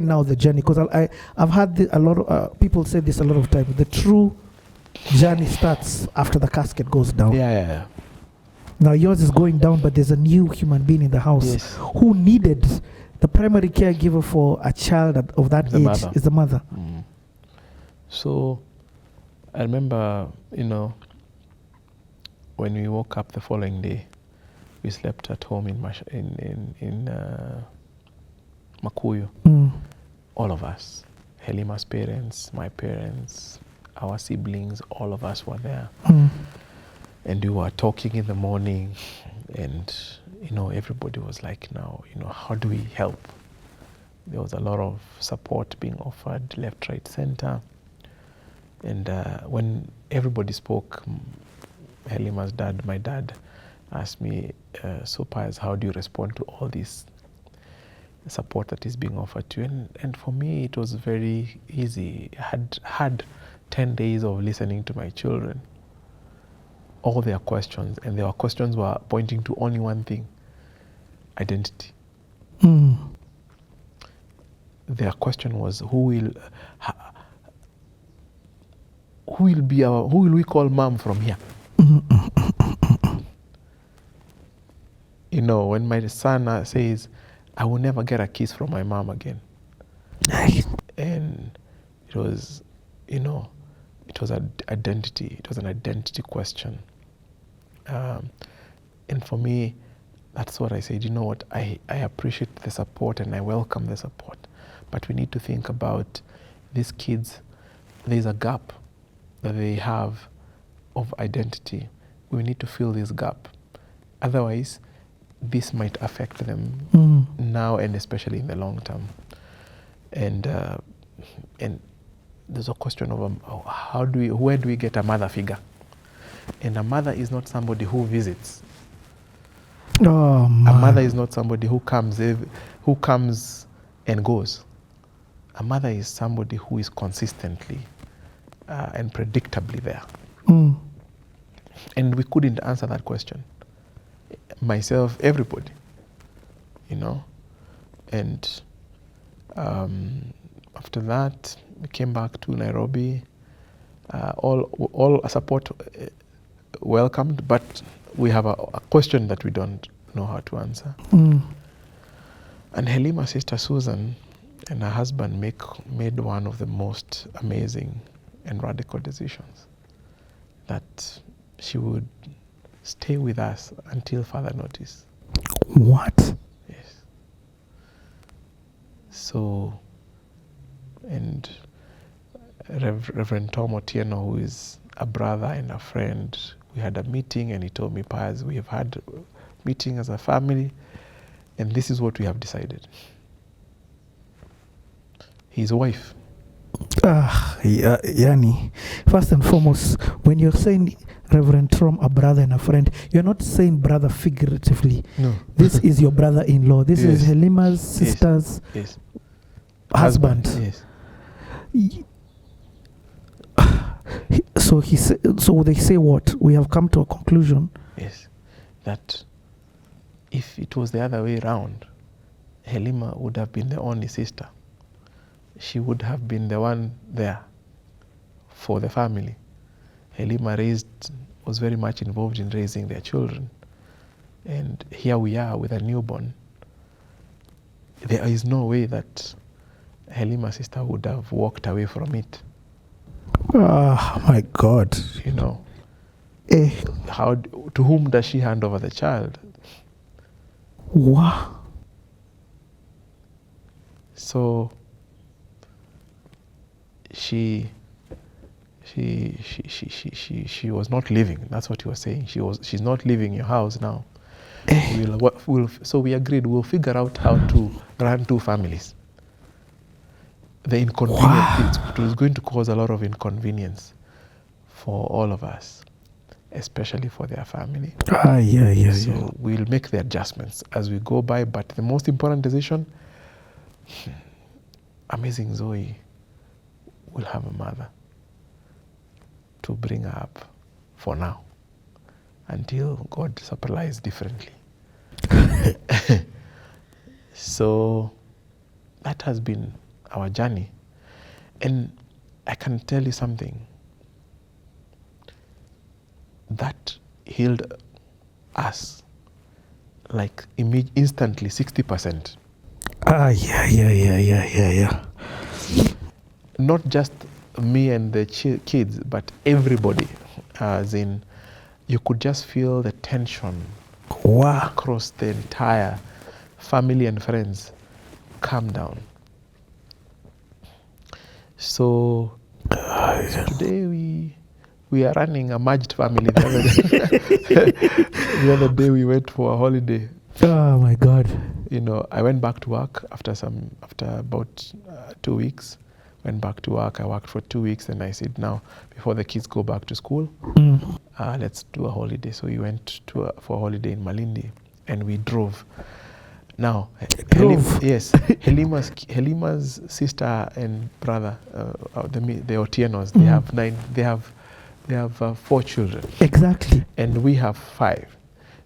now the journey, because I've had a lot of people say this a lot of times. The true journey starts after the casket goes down. Yeah. Now yours is going down, but there's a new human being in the house who needed the primary caregiver for a child of that age mother. is the mother. So I remember, when we woke up the following day, we slept at home in Makuyu. All of us, Helima's parents, my parents, our siblings, all of us were there. And we were talking in the morning, and everybody was like, now, how do we help? There was a lot of support being offered left, right, center. And when everybody spoke, Helima's dad, my dad, asked me, so Pius, how do you respond to all this support that is being offered to you? And for me, it was very easy. I had 10 days of listening to my children, all their questions, and their questions were pointing to only one thing: identity. Their question was, who will we call mom from here? When my son says, I will never get a kiss from my mom again. And it was, it was identity. It was an identity question. And for me, that's what I said. You know what? I appreciate the support and I welcome the support. But we need to think about these kids. There's a gap that they have of identity. We need to fill this gap. Otherwise, this might affect them now and especially in the long term. And there's a question of where do we get a mother figure? And a mother is not somebody who visits. Oh, man. A mother is not somebody who comes and goes. A mother is somebody who is consistently and predictably there. And we couldn't answer that question. Myself, everybody, And after that, we came back to Nairobi. All support welcomed, but we have a question that we don't know how to answer. And Helima's sister Susan and her husband made one of the most amazing and radical decisions, that she would stay with us until further notice. What? Yes. So, and Reverend Tom Otieno, who is a brother and a friend, we had a meeting and he told me, Pius, we have had a meeting as a family and this is what we have decided. His wife. Yani, first and foremost, when you're saying Reverend Tom, a brother and a friend, you're not saying brother figuratively. No. This is your brother-in-law. This is Helima's sister's husband. Yes. So they say what? We have come to a conclusion. Yes, that if it was the other way around, Helima would have been the only sister. She would have been the one there for the family. Helima was very much involved in raising their children. And here we are with a newborn. There is no way that Helima's sister would have walked away from it. Oh my God. To whom does she hand over the child? Wow. So she was not living. That's what he was saying. She's not leaving your house now. So we agreed we'll figure out how to run two families. The inconvenience, it was going to cause a lot of inconvenience for all of us, especially for their family. So we'll make the adjustments as we go by. But the most important decision, amazing Zoe will have a mother to bring her up for now until God supplies differently. So that has been our journey. And I can tell you something. That healed us like instantly 60%. Yeah. Not just me and the kids, but everybody. As in, you could just feel the tension across the entire family and friends calm down. So today we are running a merged family. The other day we went for a holiday. Oh my God! You know, I went back to work after about 2 weeks. Went back to work. I worked for 2 weeks, and I said, now before the kids go back to school, let's do a holiday. So we went for a holiday in Malindi, and we drove. Now, Helima's sister and brother, the Otieno's, they have 4 children. Exactly. And we have 5.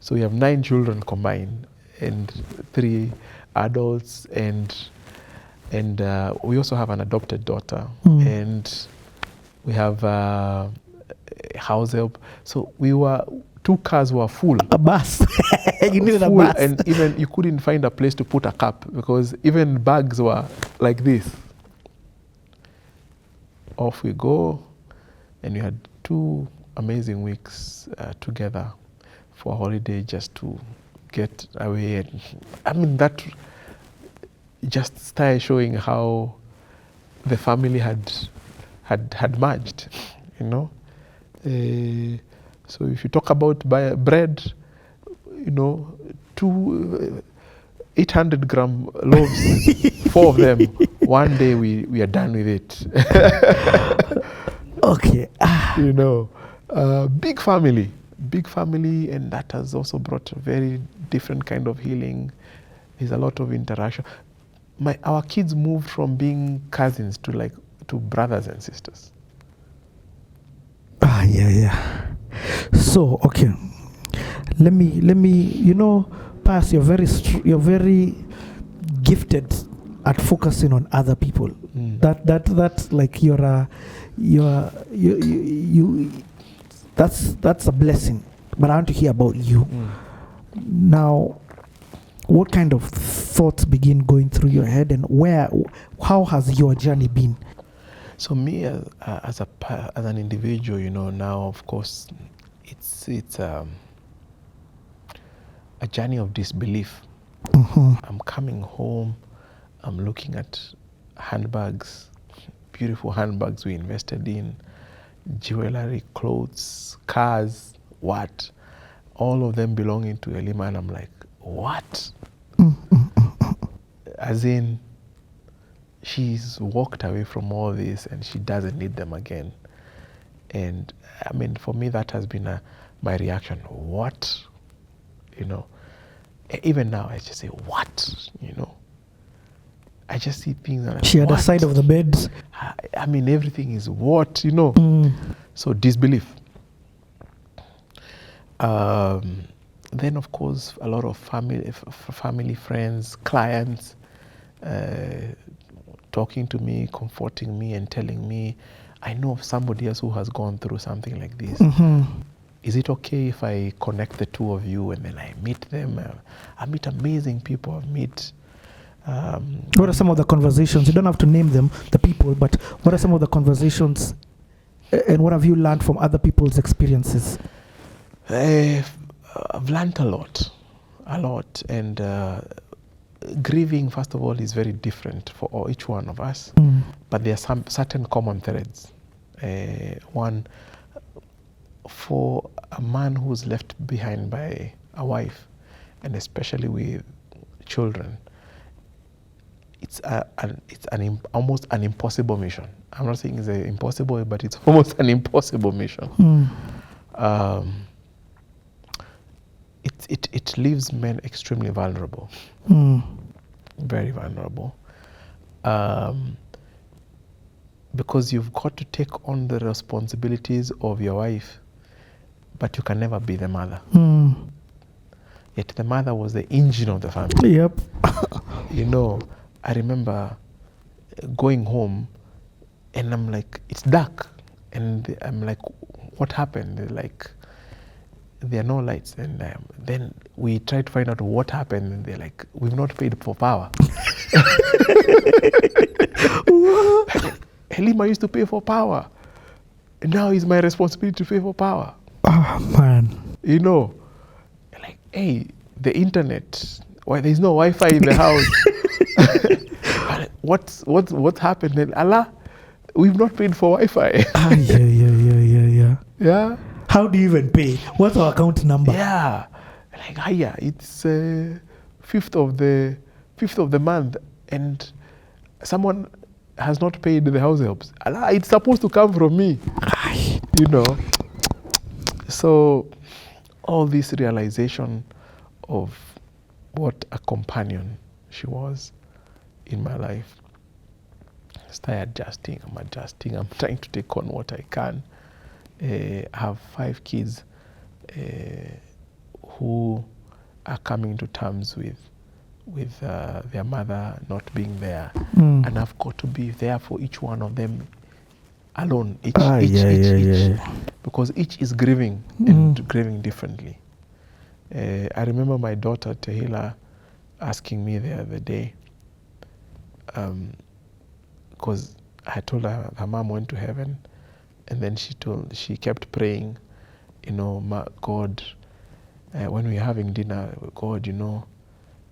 So we have 9 children combined, and 3 adults, and we also have an adopted daughter, and we have house help. So 2 cars were full. A bus. You needed a bus. And even you couldn't find a place to put a cup because even bags were like this. Off we go, and we had 2 amazing weeks together for a holiday just to get away. And I mean, that just started showing how the family had merged, you know. So if you talk about bread, you know, 2 800-gram loaves, 4 of them, one day we are done with it. Okay. You know, big family, and that has also brought a very different kind of healing. There's a lot of interaction. Our kids moved from being cousins to brothers and sisters. Yeah. So, okay. Let me, you know, Pius, you're very gifted at focusing on other people. That's like that's a blessing. But I want to hear about you. Now, what kind of thoughts begin going through your head, and how has your journey been? So me as an individual, you know, now of course it's a journey of disbelief. I'm coming home, I'm looking at handbags, beautiful handbags we invested in, jewelry, clothes, cars, all of them belonging to Elima, and I'm like, what? As in, she's walked away from all this and she doesn't need them again. And I mean, for me, that has been my reaction. What? You know, even now I just say, what? You know, I just see things. And she had a side of the bed. I mean, everything is what, you know. So disbelief. Then, of course, a lot of family, friends, clients, talking to me, comforting me, and telling me, I know of somebody else who has gone through something like this. Is it okay if I connect the 2 of you? And then I meet them. I meet amazing people. What are some of the conversations? You don't have to name them, the people, but what are some of the conversations, and what have you learned from other people's experiences? I've learned a lot. And grieving, first of all, is very different for each one of us. But there are some certain common threads. One, for a man who's left behind by a wife, and especially with children, it's almost an impossible mission. I'm not saying it's impossible, but it's almost an impossible mission. It leaves men extremely vulnerable, very vulnerable, because you've got to take on the responsibilities of your wife, but you can never be the mother. Yet the mother was the engine of the family. Yep. You know, I remember going home, and I'm like, it's dark. And I'm like, what happened? They're like, there are no lights. And then we try to find out what happened. And they're like, we've not paid for power. Helima used to pay for power. And now it's my responsibility to pay for power. Oh, man. You know, like, hey, the internet, why there's no Wi-Fi in the house? What's happened? And Allah, we've not paid for Wi-Fi. Yeah. How do you even pay? What's our account number? Yeah. Like, it's 5th of the month, and someone has not paid the house helps. Allah, it's supposed to come from me. You know. So all this realization of what a companion she was in my life. I started adjusting. I'm trying to take on what I can. I have 5 kids who are coming to terms with their mother not being there, and I've got to be there for each one of them alone, each, because each is grieving and grieving differently. I remember my daughter Tehila asking me the other day, because I told her mom went to heaven, and then she kept praying, you know, God, when we're having dinner, God, you know,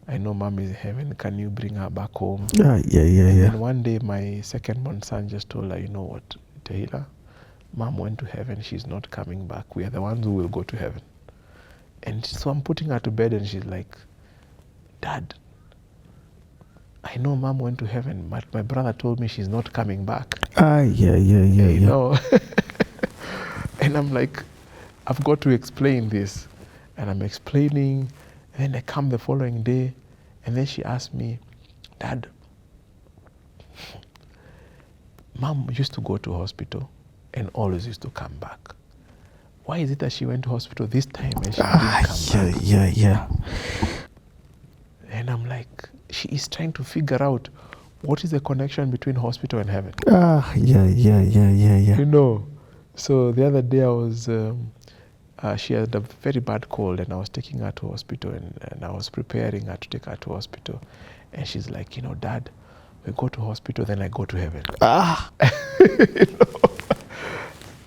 I know mom is in heaven, can you bring her back home? And then one day my second-born son just told her, you know what, Tehila, mom went to heaven, she's not coming back. We are the ones who will go to heaven. And so I'm putting her to bed, and she's like, Dad, I know mom went to heaven, but my brother told me she's not coming back. You know? And I'm like, I've got to explain this. And I'm explaining, and then I come the following day, and then she asked me, Dad, mom used to go to hospital and always used to come back. Why is it that she went to hospital this time and she didn't come back? And I'm like, she is trying to figure out what is the connection between hospital and heaven. You know, so the other day I was, she had a very bad cold, and I was taking her to hospital, and I was preparing her to take her to hospital. And she's like, you know, Dad, we go to hospital, then I go to heaven. You know?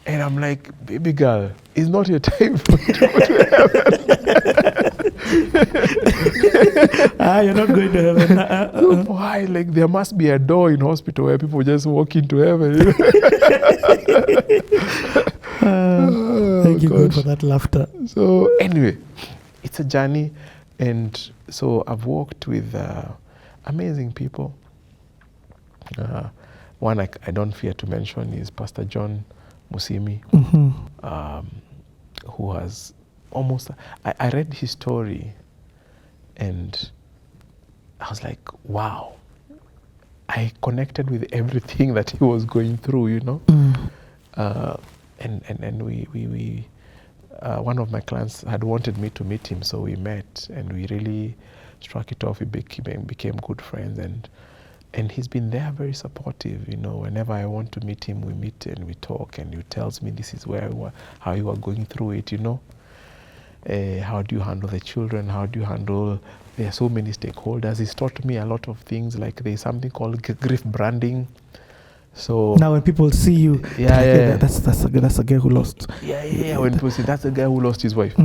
And I'm like, baby girl, it's not your time for you to go to heaven. You're not going to heaven. Why? Like, there must be a door in hospital where people just walk into heaven. You know? Thank you, God, for that laughter. So anyway, it's a journey, and so I've worked with amazing people. One I don't fear to mention is Pastor John Musimi, who has almost, I read his story, and I was like, wow. I connected with everything that he was going through, you know. And we one of my clients had wanted me to meet him, so we met, and we really struck it off. We became good friends, and he's been there, very supportive. You know, whenever I want to meet him, we meet and we talk, and he tells me this is how you are going through it. You know, how do you handle the children? How do you handle? There are so many stakeholders. He's taught me a lot of things. Like there's something called grief branding. So now when people see you, that's a guy who lost. When people say that's a guy who lost his wife.